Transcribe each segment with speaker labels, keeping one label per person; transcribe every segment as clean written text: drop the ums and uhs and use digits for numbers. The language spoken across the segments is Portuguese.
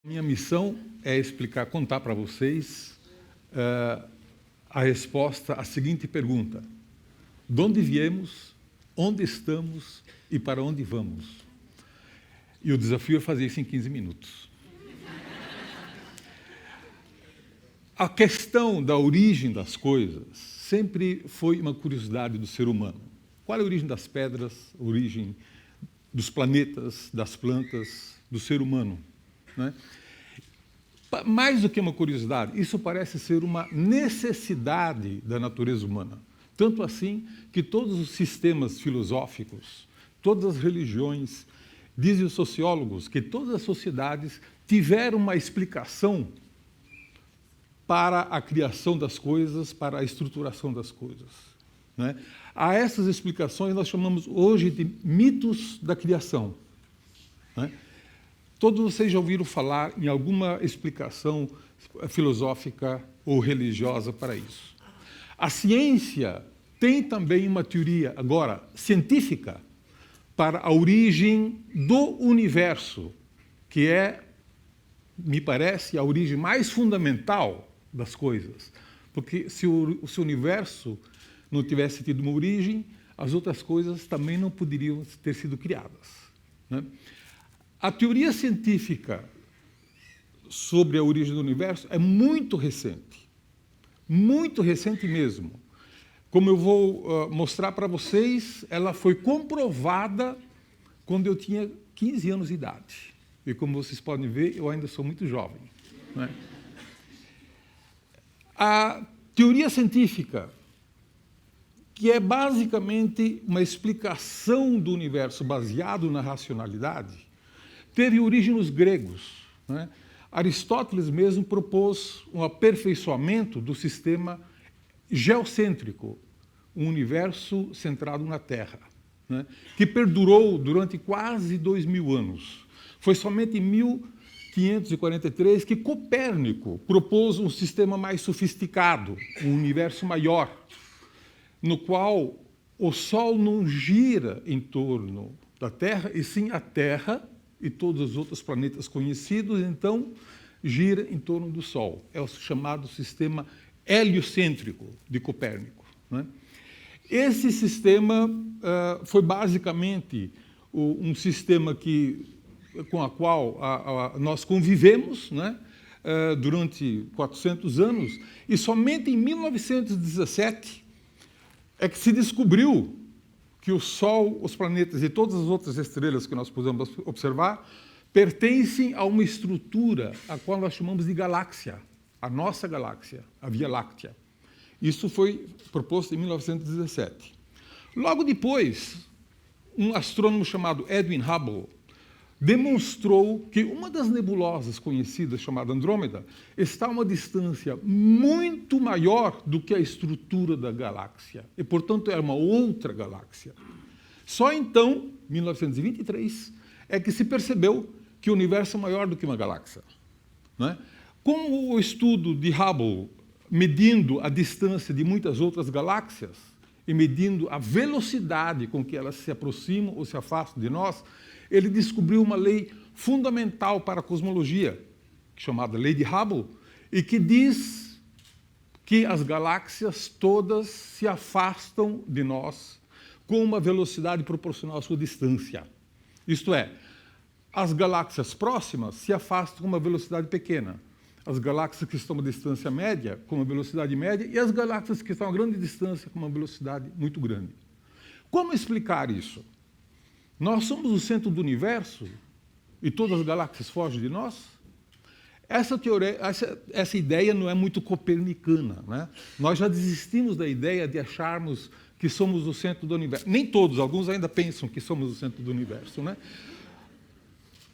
Speaker 1: Minha missão é explicar, contar para vocês a resposta à seguinte pergunta: de onde viemos, onde estamos e para onde vamos? E o desafio é fazer isso em 15 minutos. A questão da origem das coisas sempre foi uma curiosidade do ser humano. Qual é a origem das pedras, a origem dos planetas, das plantas, do ser humano, né? Mais do que uma curiosidade, isso parece ser uma necessidade da natureza humana. Tanto assim que todos os sistemas filosóficos, todas as religiões, dizem os sociólogos que todas as sociedades tiveram uma explicação para a criação das coisas, para a estruturação das coisas, né? A essas explicações nós chamamos hoje de mitos da criação, né? Todos vocês já ouviram falar em alguma explicação filosófica ou religiosa para isso. A ciência tem também uma teoria, agora, científica, para a origem do universo, que é, me parece, a origem mais fundamental das coisas. Porque se o universo não tivesse tido uma origem, as outras coisas também não poderiam ter sido criadas, né? A teoria científica sobre a origem do universo é muito recente mesmo. Como eu vou mostrar para vocês, ela foi comprovada quando eu tinha 15 anos de idade. E como vocês podem ver, eu ainda sou muito jovem, né? A teoria científica, que é basicamente uma explicação do universo baseado na racionalidade, teve origem nos gregos, né? Aristóteles mesmo propôs um aperfeiçoamento do sistema geocêntrico, um universo centrado na Terra, né? Que perdurou durante quase 2000 anos. Foi somente em 1543 que Copérnico propôs um sistema mais sofisticado, um universo maior, no qual o Sol não gira em torno da Terra, e sim a Terra e todos os outros planetas conhecidos, então, gira em torno do Sol. É o chamado sistema heliocêntrico de Copérnico, né? Esse sistema foi basicamente um sistema com o qual nós convivemos, né, durante 400 anos, e somente em 1917 é que se descobriu que o Sol, os planetas e todas as outras estrelas que nós podemos observar pertencem a uma estrutura a qual nós chamamos de galáxia, a nossa galáxia, a Via Láctea. Isso foi proposto em 1917. Logo depois, um astrônomo chamado Edwin Hubble demonstrou que uma das nebulosas conhecidas, chamada Andrômeda, está a uma distância muito maior do que a estrutura da galáxia, e, portanto, é uma outra galáxia. Só então, 1923, é que se percebeu que o universo é maior do que uma galáxia, né? Com o estudo de Hubble, medindo a distância de muitas outras galáxias e medindo a velocidade com que elas se aproximam ou se afastam de nós, ele descobriu uma lei fundamental para a cosmologia, chamada Lei de Hubble, e que diz que as galáxias todas se afastam de nós com uma velocidade proporcional à sua distância. Isto é, as galáxias próximas se afastam com uma velocidade pequena, as galáxias que estão a uma distância média com uma velocidade média e as galáxias que estão a grande distância com uma velocidade muito grande. Como explicar isso? Nós somos o centro do universo e todas as galáxias fogem de nós? Essa ideia não é muito copernicana, né? Nós já desistimos da ideia de acharmos que somos o centro do universo. Nem todos, alguns ainda pensam que somos o centro do universo, né?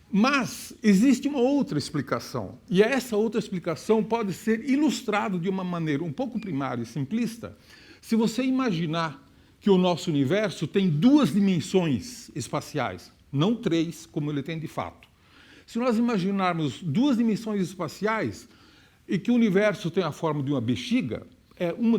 Speaker 1: Mas existe uma outra explicação, e essa outra explicação pode ser ilustrada de uma maneira um pouco primária e simplista, se você imaginar que o nosso universo tem duas dimensões espaciais, não três, como ele tem de fato. Se nós imaginarmos duas dimensões espaciais e que o universo tem a forma de uma bexiga, é um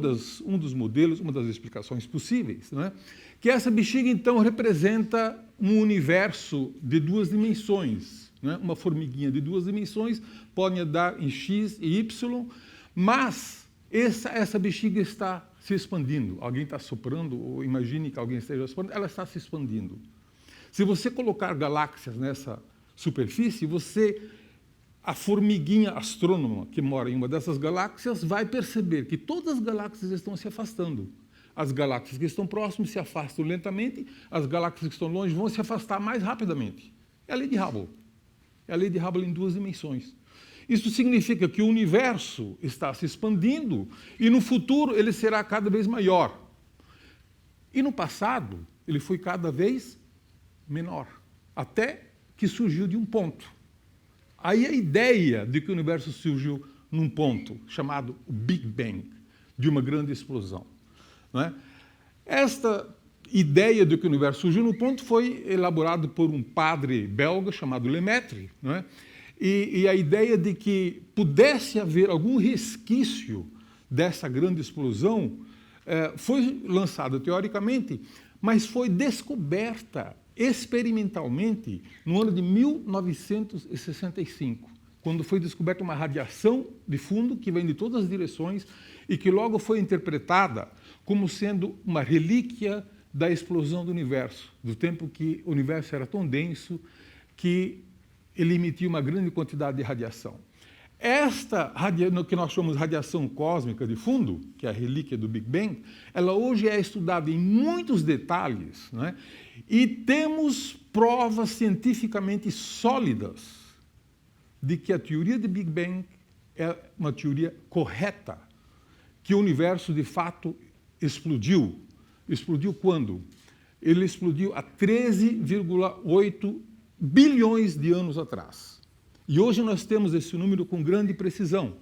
Speaker 1: dos modelos, uma das explicações possíveis, né? Que essa bexiga, então, representa um universo de duas dimensões, né? Uma formiguinha de 2 dimensões pode andar em x e y, mas essa bexiga está se expandindo. Alguém está soprando, ou imagine que alguém esteja soprando, ela está se expandindo. Se você colocar galáxias nessa superfície, a formiguinha astrônoma que mora em uma dessas galáxias vai perceber que todas as galáxias estão se afastando. As galáxias que estão próximas se afastam lentamente, as galáxias que estão longe vão se afastar mais rapidamente. É a lei de Hubble. É a lei de Hubble em 2 dimensões. Isso significa que o universo está se expandindo e no futuro ele será cada vez maior. E no passado ele foi cada vez menor, até que surgiu de um ponto. Aí a ideia de que o universo surgiu num ponto, chamado Big Bang, de uma grande explosão. Não é? Esta ideia de que o universo surgiu num ponto foi elaborada por um padre belga chamado Lemaitre, não é? E a ideia de que pudesse haver algum resquício dessa grande explosão foi lançada teoricamente, mas foi descoberta experimentalmente no ano de 1965, quando foi descoberta uma radiação de fundo que vem de todas as direções e que logo foi interpretada como sendo uma relíquia da explosão do universo, do tempo que o universo era tão denso que ele emitia uma grande quantidade de radiação. Esta que nós chamamos de radiação cósmica de fundo, que é a relíquia do Big Bang, ela hoje é estudada em muitos detalhes, né? E temos provas cientificamente sólidas de que a teoria de Big Bang é uma teoria correta, que o universo de fato explodiu. Explodiu quando? Ele explodiu há 13,8 bilhões de anos atrás. E hoje nós temos esse número com grande precisão.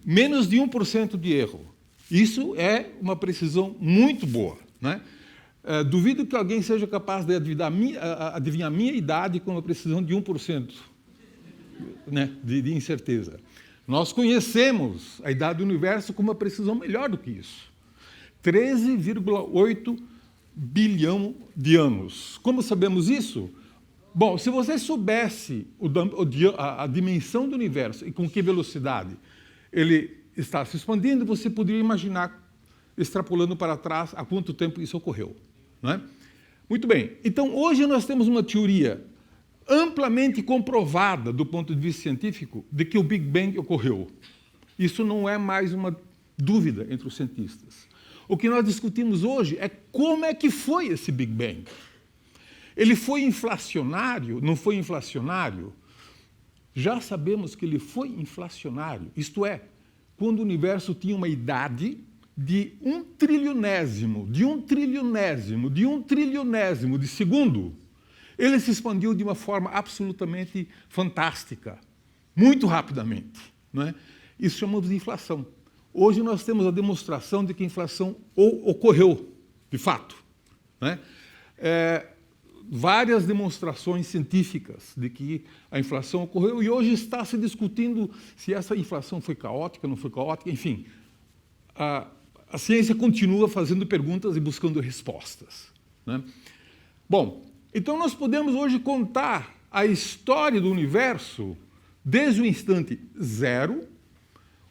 Speaker 1: Menos de 1% de erro. Isso é uma precisão muito boa, né? Duvido que alguém seja capaz de adivinhar a minha idade com uma precisão de 1%, né, de incerteza. Nós conhecemos a idade do universo com uma precisão melhor do que isso. 13,8 bilhão de anos. Como sabemos isso? Bom, se você soubesse a dimensão do universo e com que velocidade ele está se expandindo, você poderia imaginar, extrapolando para trás, há quanto tempo isso ocorreu. Não é? Muito bem. Então, hoje nós temos uma teoria amplamente comprovada, do ponto de vista científico, de que o Big Bang ocorreu. Isso não é mais uma dúvida entre os cientistas. O que nós discutimos hoje é como é que foi esse Big Bang. Ele foi inflacionário? Não foi inflacionário? Já sabemos que ele foi inflacionário. Isto é, quando o universo tinha uma idade de 1 trilionésimo de segundo, ele se expandiu de uma forma absolutamente fantástica, muito rapidamente. Não é? Isso chamamos de inflação. Hoje nós temos a demonstração de que a inflação ocorreu, de fato. Não é? Várias demonstrações científicas de que a inflação ocorreu e hoje está se discutindo se essa inflação foi caótica, não foi caótica, enfim. A ciência continua fazendo perguntas e buscando respostas. Né? Bom, então nós podemos hoje contar a história do universo desde o instante zero,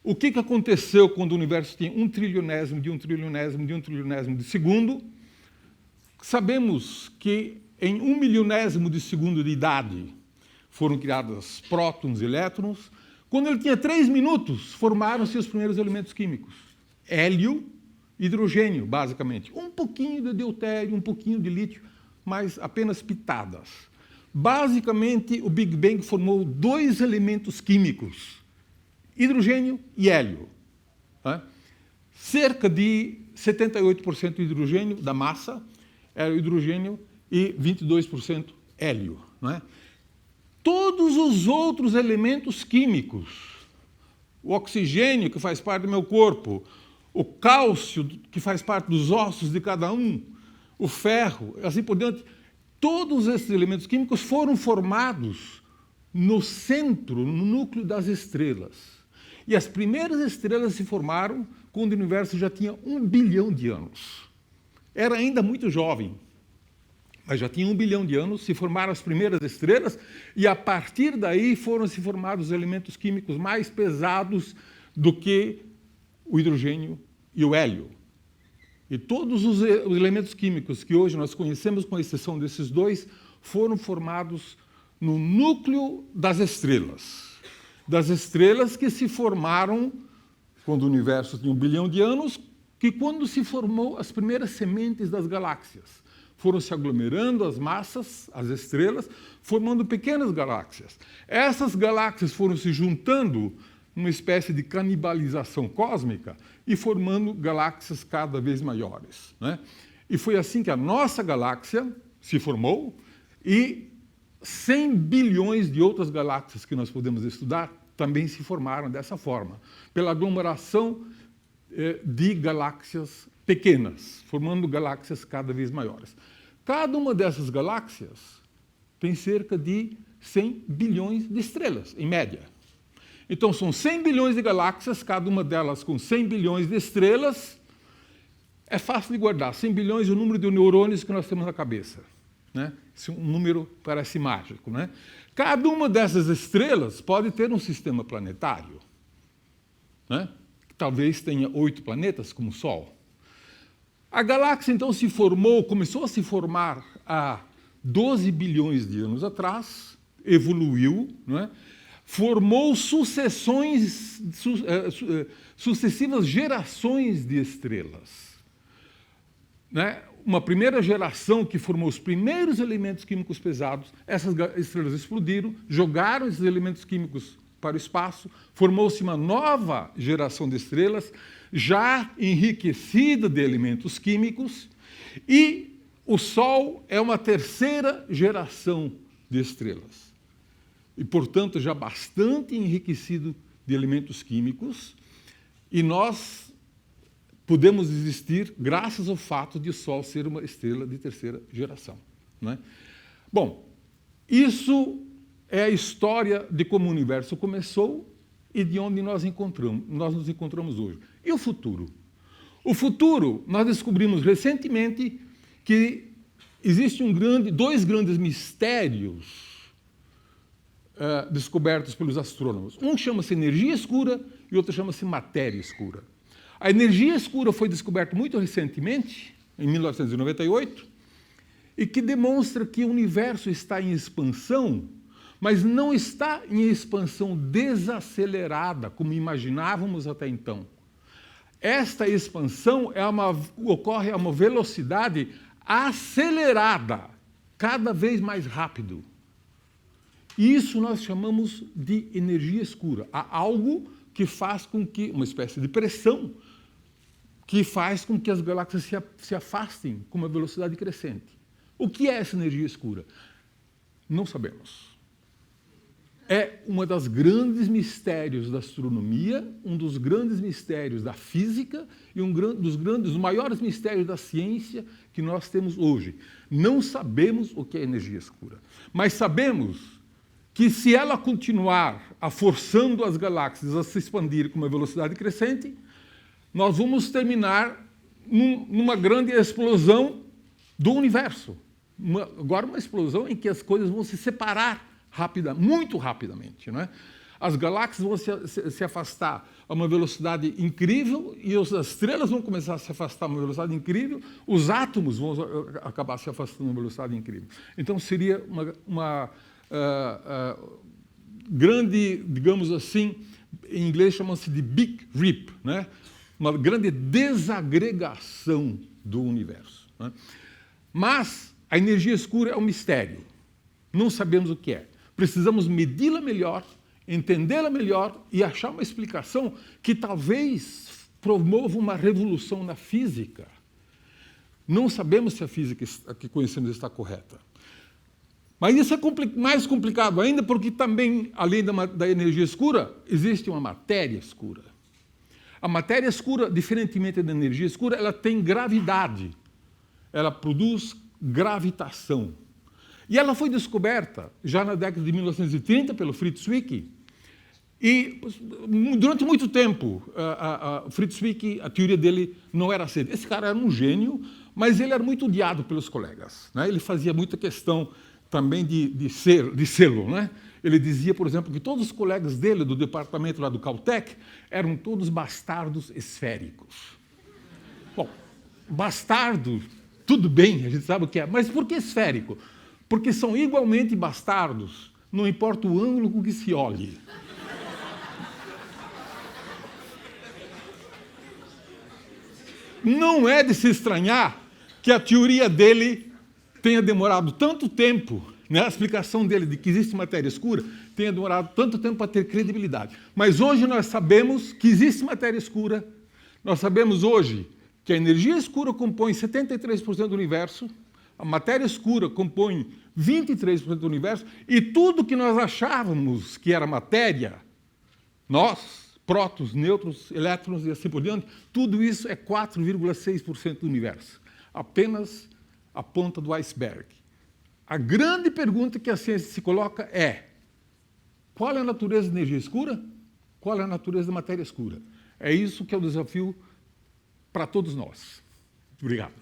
Speaker 1: o que aconteceu quando o universo tinha 1 trilionésimo de segundo. Sabemos que em 1 milionésimo de segundo de idade foram criados prótons e elétrons. Quando ele tinha 3 minutos, formaram-se os primeiros elementos químicos. Hélio, hidrogênio, basicamente. Um pouquinho de deutério, um pouquinho de lítio, mas apenas pitadas. Basicamente, o Big Bang formou 2 elementos químicos, hidrogênio e hélio. Né? Cerca de 78% de hidrogênio da massa era hidrogênio e 22% hélio. Não é? Todos os outros elementos químicos, o oxigênio, que faz parte do meu corpo, o cálcio, que faz parte dos ossos de cada um, o ferro, assim por diante, todos esses elementos químicos foram formados no centro, no núcleo das estrelas. E as primeiras estrelas se formaram quando o universo já tinha 1 bilhão de anos. Era ainda muito jovem. Mas já tinha 1 bilhão de anos, se formaram as primeiras estrelas, e a partir daí foram se formados os elementos químicos mais pesados do que o hidrogênio e o hélio. E todos os elementos químicos que hoje nós conhecemos, com exceção desses dois, foram formados no núcleo das estrelas. Das estrelas que se formaram quando o universo tinha 1 bilhão de anos, que quando se formou as primeiras sementes das galáxias. Foram se aglomerando as massas, as estrelas, formando pequenas galáxias. Essas galáxias foram se juntando numa espécie de canibalização cósmica e formando galáxias cada vez maiores, né? E foi assim que a nossa galáxia se formou e 100 bilhões de outras galáxias que nós podemos estudar também se formaram dessa forma, pela aglomeração de galáxias pequenas, formando galáxias cada vez maiores. Cada uma dessas galáxias tem cerca de 100 bilhões de estrelas, em média. Então, são 100 bilhões de galáxias, cada uma delas com 100 bilhões de estrelas. É fácil de guardar. 100 bilhões é o número de neurônios que nós temos na cabeça, né? Esse número parece mágico, né? Cada uma dessas estrelas pode ter um sistema planetário, né? Talvez tenha 8 planetas, como o Sol. A galáxia, então, se formou, começou a se formar há 12 bilhões de anos atrás, evoluiu, né? Formou sucessivas gerações de estrelas, né? Uma primeira geração que formou os primeiros elementos químicos pesados, essas estrelas explodiram, jogaram esses elementos químicos para o espaço, formou-se uma nova geração de estrelas, já enriquecida de elementos químicos, e o Sol é uma terceira geração de estrelas. E, portanto, já bastante enriquecido de elementos químicos, e nós podemos existir graças ao fato de o Sol ser uma estrela de terceira geração, né? Bom, isso é a história de como o universo começou e de onde nós nos encontramos hoje. E o futuro? O futuro, nós descobrimos recentemente que existem dois grandes mistérios descobertos pelos astrônomos. Um chama-se energia escura e outro chama-se matéria escura. A energia escura foi descoberta muito recentemente, em 1998, e que demonstra que o universo está em expansão, mas não está em expansão desacelerada, como imaginávamos até então. Esta expansão ocorre a uma velocidade acelerada, cada vez mais rápido. E isso nós chamamos de energia escura. Há algo que faz com que, uma espécie de pressão, que faz com que as galáxias se afastem com uma velocidade crescente. O que é essa energia escura? Não sabemos. É um dos grandes mistérios da astronomia, um dos grandes mistérios da física e dos maiores mistérios da ciência que nós temos hoje. Não sabemos o que é energia escura, mas sabemos que se ela continuar forçando as galáxias a se expandir com uma velocidade crescente, nós vamos terminar numa grande explosão do universo. Agora uma explosão em que as coisas vão se separar muito rapidamente, não é? As galáxias vão se afastar a uma velocidade incrível e as estrelas vão começar a se afastar a uma velocidade incrível, os átomos vão acabar se afastando a uma velocidade incrível. Então seria uma grande, digamos assim, em inglês chama-se de Big Rip, né? Uma grande desagregação do universo, né? Mas a energia escura é um mistério. Não sabemos o que é. Precisamos medi-la melhor, entendê-la melhor e achar uma explicação que talvez promova uma revolução na física. Não sabemos se a física que conhecemos está correta. Mas isso é mais complicado ainda porque também, além da energia escura, existe uma matéria escura. A matéria escura, diferentemente da energia escura, ela tem gravidade. Ela produz gravitação. E ela foi descoberta já na década de 1930 pelo Fritz Zwicky. E durante muito tempo, Fritz Zwicky, a teoria dele não era aceita. Esse cara era um gênio, Mas ele era muito odiado pelos colegas, né? Ele fazia muita questão também de sê-lo, né? Ele dizia, por exemplo, que todos os colegas dele, do departamento lá do Caltech, eram todos bastardos esféricos. Bom, bastardo, tudo bem, a gente sabe o que é, mas por que esférico? Porque são igualmente bastardos, não importa o ângulo com que se olhe. Não é de se estranhar que a teoria dele tenha demorado tanto tempo, né, a explicação dele de que existe matéria escura tenha demorado tanto tempo para ter credibilidade. Mas hoje nós sabemos que existe matéria escura, nós sabemos hoje que a energia escura compõe 73% do universo, a matéria escura compõe 23% do universo, e tudo que nós achávamos que era matéria, nós, prótons, nêutrons, elétrons e assim por diante, tudo isso é 4,6% do universo. Apenas a ponta do iceberg. A grande pergunta que a ciência se coloca é: qual é a natureza da energia escura? Qual é a natureza da matéria escura? É isso que é o desafio para todos nós. Obrigado.